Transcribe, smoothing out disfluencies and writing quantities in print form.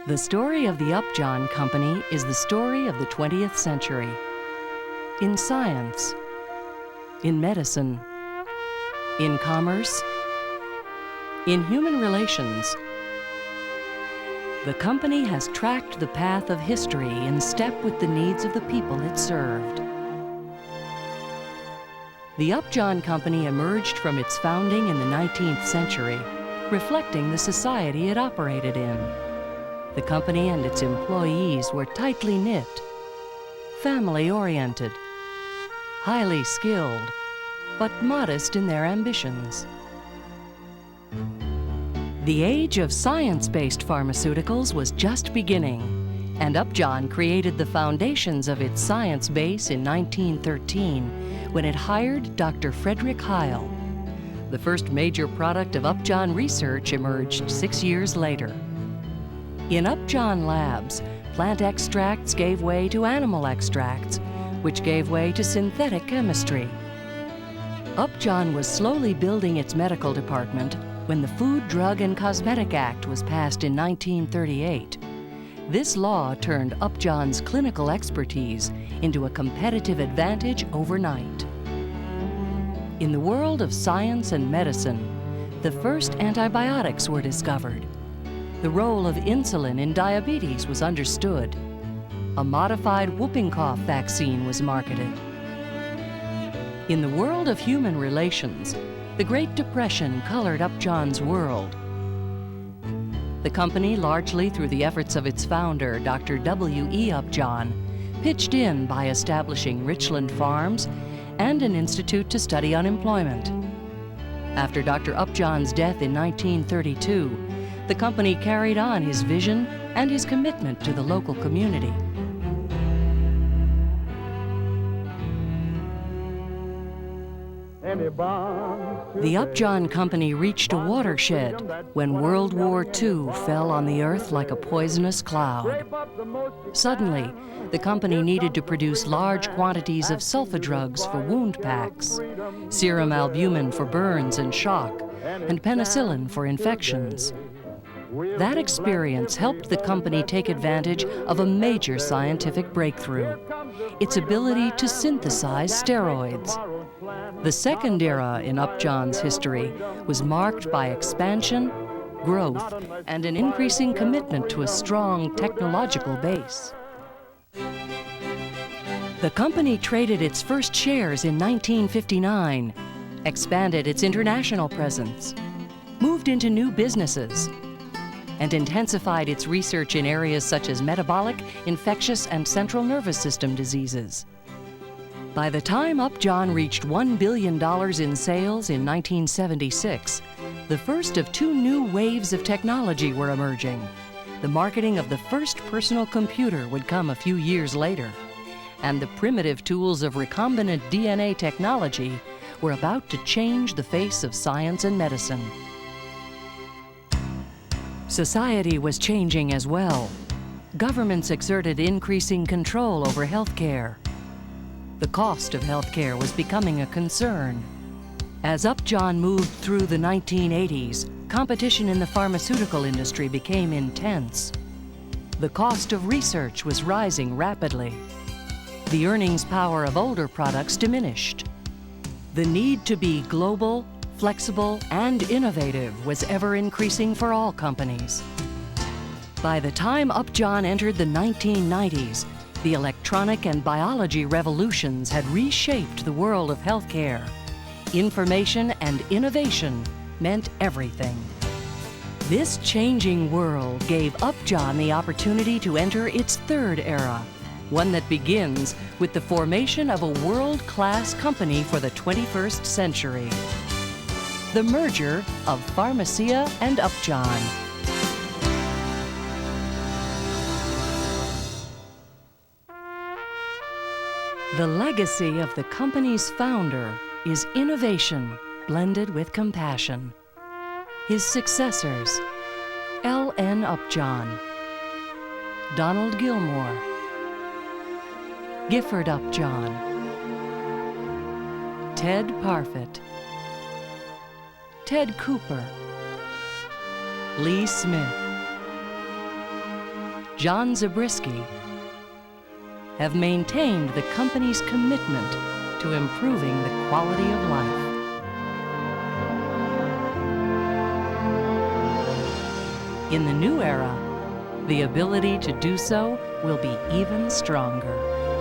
The story of the Upjohn Company is the story of the 20th century. In science, in medicine, in commerce, in human relations, the company has tracked the path of history in step with the needs of the people it served. The Upjohn Company emerged from its founding in the 19th century, reflecting the society it operated in. The company and its employees were tightly knit, family-oriented, highly skilled, but modest in their ambitions. The age of science-based pharmaceuticals was just beginning, and Upjohn created the foundations of its science base in 1913 when it hired Dr. Frederick Heil. The first major product of Upjohn research emerged 6 years later. In Upjohn labs, plant extracts gave way to animal extracts, which gave way to synthetic chemistry. Upjohn was slowly building its medical department when the Food, Drug, and Cosmetic Act was passed in 1938. This law turned Upjohn's clinical expertise into a competitive advantage overnight. In the world of science and medicine, the first antibiotics were discovered. The role of insulin in diabetes was understood. A modified whooping cough vaccine was marketed. In the world of human relations, the Great Depression colored Upjohn's world. The company, largely through the efforts of its founder, Dr. W.E. Upjohn, pitched in by establishing Richland Farms and an institute to study unemployment. After Dr. Upjohn's death in 1932, the company carried on his vision and his commitment to the local community. The Upjohn Company reached a watershed when World War II fell on the earth like a poisonous cloud. Suddenly, the company needed to produce large quantities of sulfa-drugs for wound packs, serum albumin for burns and shock, and penicillin for infections. That experience helped the company take advantage of a major scientific breakthrough: its ability to synthesize steroids. The second era in Upjohn's history was marked by expansion, growth, and an increasing commitment to a strong technological base. The company traded its first shares in 1959, expanded its international presence, moved into new businesses, and intensified its research in areas such as metabolic, infectious, and central nervous system diseases. By the time Upjohn reached $1 billion in sales in 1976, the first of two new waves of technology were emerging. The marketing of the first personal computer would come a few years later, and the primitive tools of recombinant DNA technology were about to change the face of science and medicine. Society was changing as well. Governments exerted increasing control over healthcare. The cost of healthcare was becoming a concern. As Upjohn moved through the 1980s, competition in the pharmaceutical industry became intense. The cost of research was rising rapidly. The earnings power of older products diminished. The need to be global, flexible, and innovative was ever increasing for all companies. By the time Upjohn entered the 1990s, the electronic and biology revolutions had reshaped the world of healthcare. Information and innovation meant everything. This changing world gave Upjohn the opportunity to enter its third era, one that begins with the formation of a world-class company for the 21st century: the merger of Pharmacia and Upjohn. The legacy of the company's founder is innovation blended with compassion. His successors: L.N. Upjohn, Donald Gilmore, Gifford Upjohn, Ted Parfit, Ted Cooper, Lee Smith, John Zabriskie, have maintained the company's commitment to improving the quality of life. In the new era, the ability to do so will be even stronger.